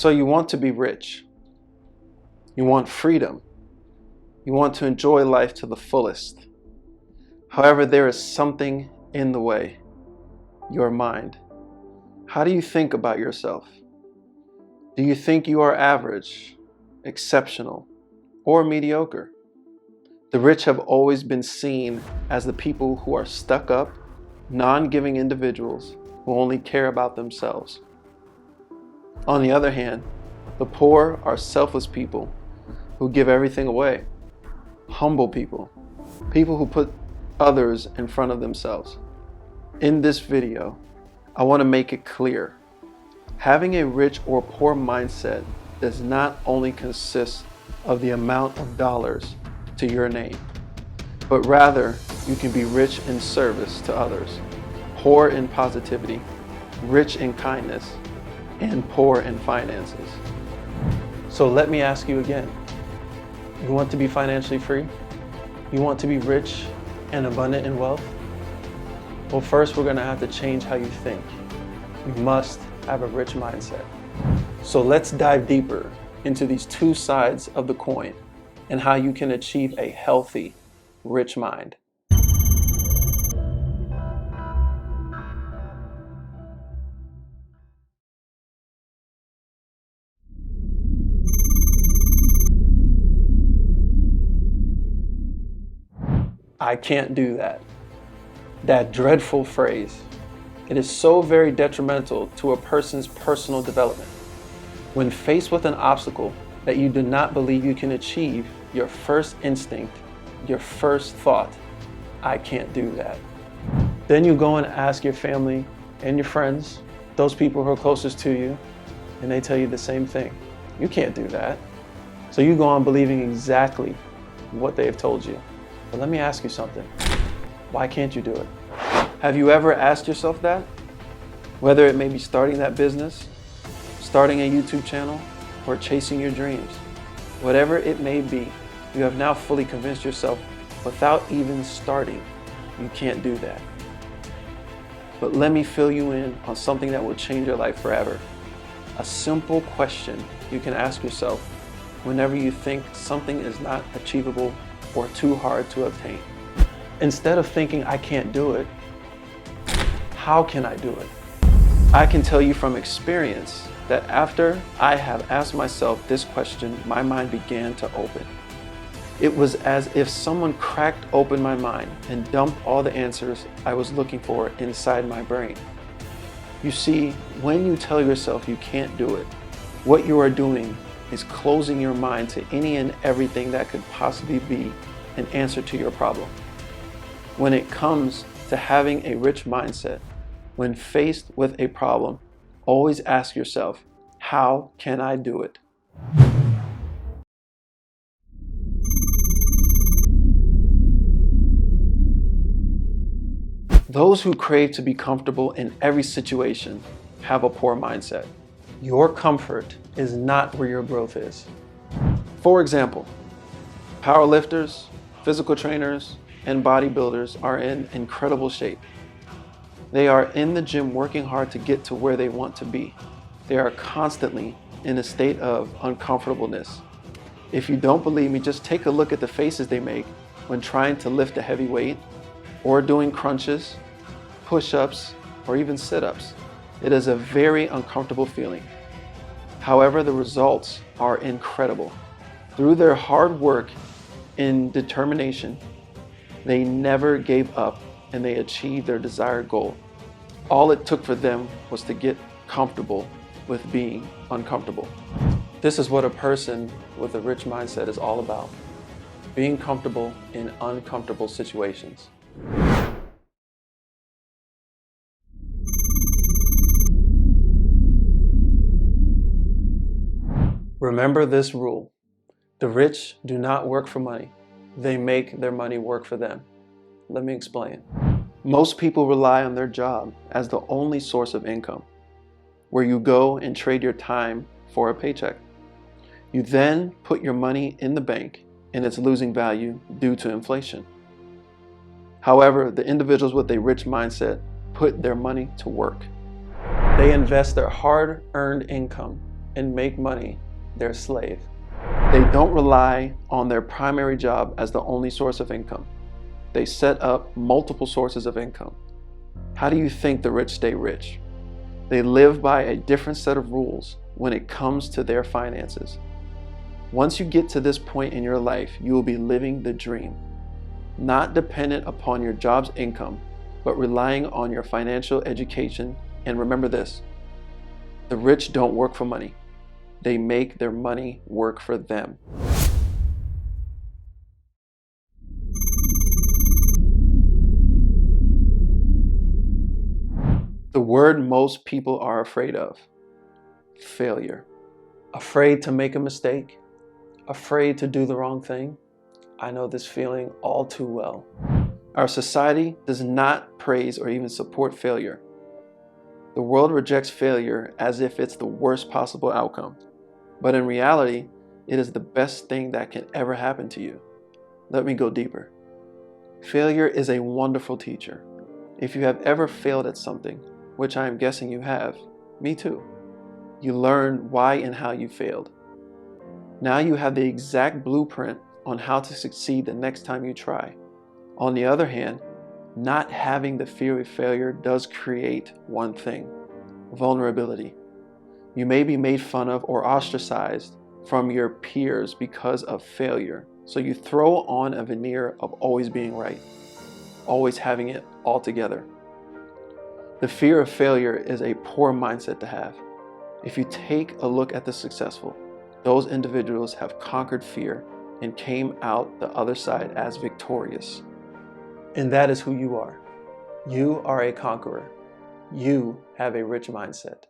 So you want to be rich. You want freedom. You want to enjoy life to the fullest. However, there is something in the way. Your mind. How do you think about yourself? Do you think you are average, exceptional, or mediocre? The rich have always been seen as the people who are stuck up, non-giving individuals who only care about themselves. On the other hand, the poor are selfless people who give everything away. Humble people, people who put others in front of themselves. In this video, I want to make it clear. Having a rich or poor mindset does not only consist of the amount of dollars to your name, but rather you can be rich in service to others, poor in positivity, rich in kindness, and poor in finances. So let me ask you again. You want to be financially free? You want to be rich and abundant in wealth? Well, first we're going to have to change how you think. You must have a rich mindset. So let's dive deeper into these two sides of the coin and how you can achieve a healthy, rich mind. I can't do that. That dreadful phrase. It is so very detrimental to a person's personal development. When faced with an obstacle that you do not believe you can achieve, your first instinct, your first thought, I can't do that. Then you go and ask your family and your friends, those people who are closest to you, and they tell you the same thing. You can't do that. So you go on believing exactly what they have told you. But let me ask you something. Why can't you do it? Have you ever asked yourself that? Whether it may be starting that business, starting a YouTube channel, or chasing your dreams. Whatever it may be, you have now fully convinced yourself without even starting, you can't do that. But let me fill you in on something that will change your life forever. A simple question you can ask yourself whenever you think something is not achievable or too hard to obtain. Instead of thinking, I can't do it, how can I do it? I can tell you from experience that after I have asked myself this question, my mind began to open. It was as if someone cracked open my mind and dumped all the answers I was looking for inside my brain. You see, when you tell yourself you can't do it, what you are doing is closing your mind to any and everything that could possibly be an answer to your problem. When it comes to having a rich mindset, when faced with a problem, always ask yourself, how can I do it? Those who crave to be comfortable in every situation have a poor mindset. Your comfort is not where your growth is. For example, powerlifters, physical trainers, and bodybuilders are in incredible shape. They are in the gym working hard to get to where they want to be. They are constantly in a state of uncomfortableness. If you don't believe me, just take a look at the faces they make when trying to lift a heavy weight or doing crunches, push-ups, or even sit-ups. It is a very uncomfortable feeling. However, the results are incredible. Through their hard work and determination, they never gave up and they achieved their desired goal. All it took for them was to get comfortable with being uncomfortable. This is what a person with a rich mindset is all about. Being comfortable in uncomfortable situations. Remember this rule. The rich do not work for money. They make their money work for them. Let me explain. Most people rely on their job as the only source of income, where you go and trade your time for a paycheck. You then put your money in the bank and it's losing value due to inflation. However, the individuals with a rich mindset put their money to work. They invest their hard-earned income and make money their slave. They don't rely on their primary job as the only source of income. They set up multiple sources of income. How do you think the rich stay rich? They live by a different set of rules when it comes to their finances. Once you get to this point in your life, you will be living the dream, not dependent upon your job's income, but relying on your financial education. And remember this, the rich don't work for money. They make their money work for them. The word most people are afraid of: failure. Afraid to make a mistake, afraid to do the wrong thing. I know this feeling all too well. Our society does not praise or even support failure. The world rejects failure as if it's the worst possible outcome. But in reality, it is the best thing that can ever happen to you. Let me go deeper. Failure is a wonderful teacher. If you have ever failed at something, which I am guessing you have, me too, you learn why and how you failed. Now you have the exact blueprint on how to succeed the next time you try. On the other hand, not having the fear of failure does create one thing: vulnerability. You may be made fun of or ostracized from your peers because of failure. So you throw on a veneer of always being right, always having it all together. The fear of failure is a poor mindset to have. If you take a look at the successful, those individuals have conquered fear and came out the other side as victorious. And that is who you are. You are a conqueror. You have a rich mindset.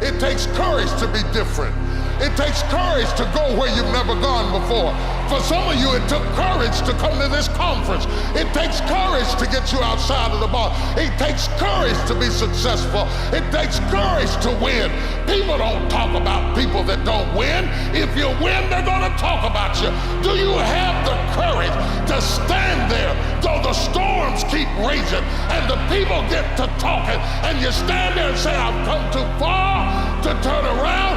It takes courage to be different. It takes courage to go where you've never gone before. For some of you, it took courage to come to this conference. It takes courage to get you outside of the box. It takes courage to be successful. It takes courage to win. People don't talk about people that don't win. If you win, they're going to talk about you. Do you have the courage to stand there though the storms keep raging and the people get to talking and you stand there and say, I've come too far to turn around?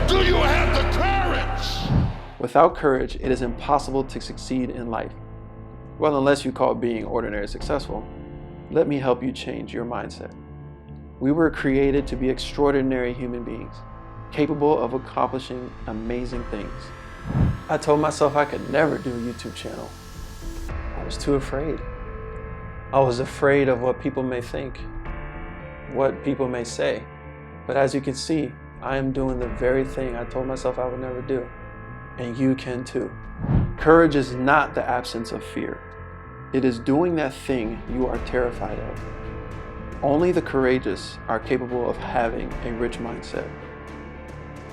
Do you have the courage? Without courage, it is impossible to succeed in life. Well, unless you call being ordinary successful. Let me help you change your mindset. We were created to be extraordinary human beings, capable of accomplishing amazing things. I told myself I could never do a YouTube channel. I was too afraid. I was afraid of what people may think, what people may say. But as you can see, I am doing the very thing I told myself I would never do. And you can too. Courage is not the absence of fear. It is doing that thing you are terrified of. Only the courageous are capable of having a rich mindset.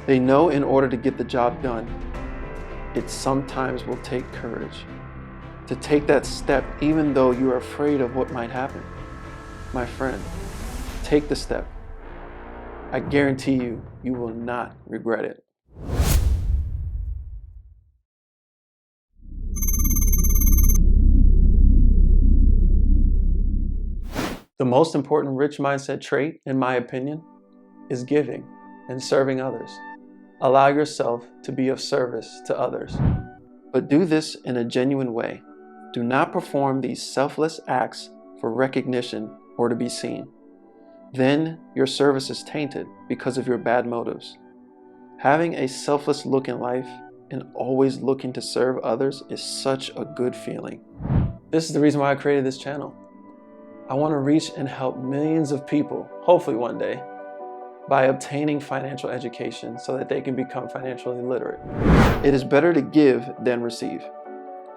They know in order to get the job done, it sometimes will take courage. To take that step even though you are afraid of what might happen. My friend, take the step. I guarantee you, you will not regret it. The most important rich mindset trait, in my opinion, is giving and serving others. Allow yourself to be of service to others, but do this in a genuine way. Do not perform these selfless acts for recognition or to be seen. Then your service is tainted because of your bad motives. Having a selfless look in life and always looking to serve others is such a good feeling. This is the reason why I created this channel. I want to reach and help millions of people, hopefully one day, by obtaining financial education so that they can become financially literate. It is better to give than receive.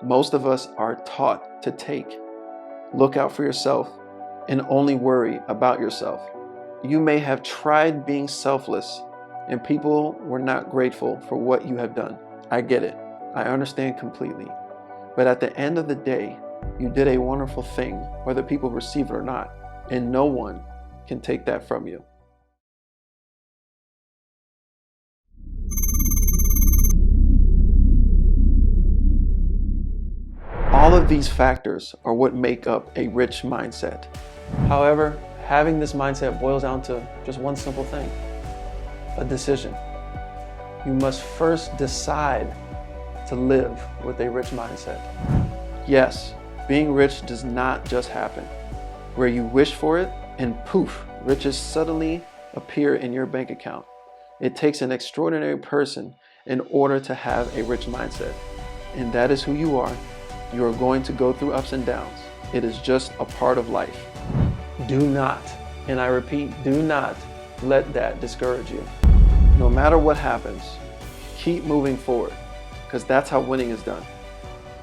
Most of us are taught to take. Look out for yourself and only worry about yourself. You may have tried being selfless and people were not grateful for what you have done. I get it. I understand completely. But at the end of the day, you did a wonderful thing, whether people receive it or not, and no one can take that from you. All of these factors are what make up a rich mindset. However, having this mindset boils down to just one simple thing: a decision. You must first decide to live with a rich mindset. Yes, being rich does not just happen, where you wish for it and poof, riches suddenly appear in your bank account. It takes an extraordinary person in order to have a rich mindset, and that is who you are. You are going to go through ups and downs. It is just a part of life. Do not, and I repeat, do not let that discourage you. No matter what happens, keep moving forward, because that's how winning is done.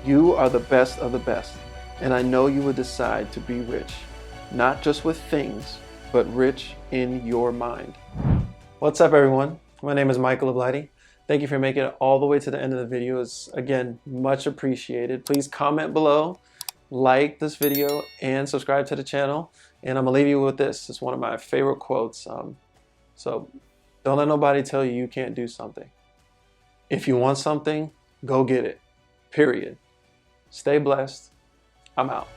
You are the best of the best, and I know you will decide to be rich, not just with things, but rich in your mind. What's up, everyone? My name is Michael Oblitey. Thank you for making it all the way to the end of the video. It's, again, much appreciated. Please comment below, like this video, and subscribe to the channel. And I'm gonna leave you with this. It's one of my favorite quotes. So don't let nobody tell you you can't do something. If you want something, go get it. Period. Stay blessed. I'm out.